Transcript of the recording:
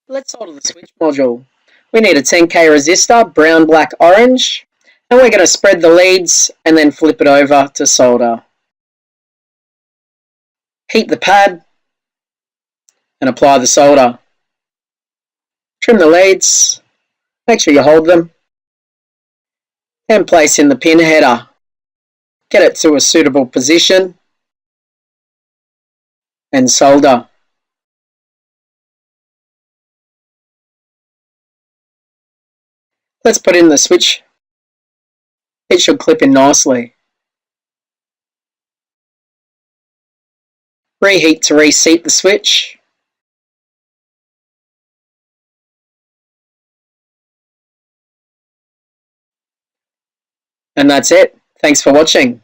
Let's solder the switch module. We need a 10K resistor, brown, black, orange, and we're going to spread the leads and then flip it over to solder. Heat the pad and apply the solder. Trim the leads, make sure you hold them, and place in the pin header. Get it to a suitable position and solder. Let's put in the switch. It should clip in nicely. Reheat to reseat the switch. And that's it. Thanks for watching.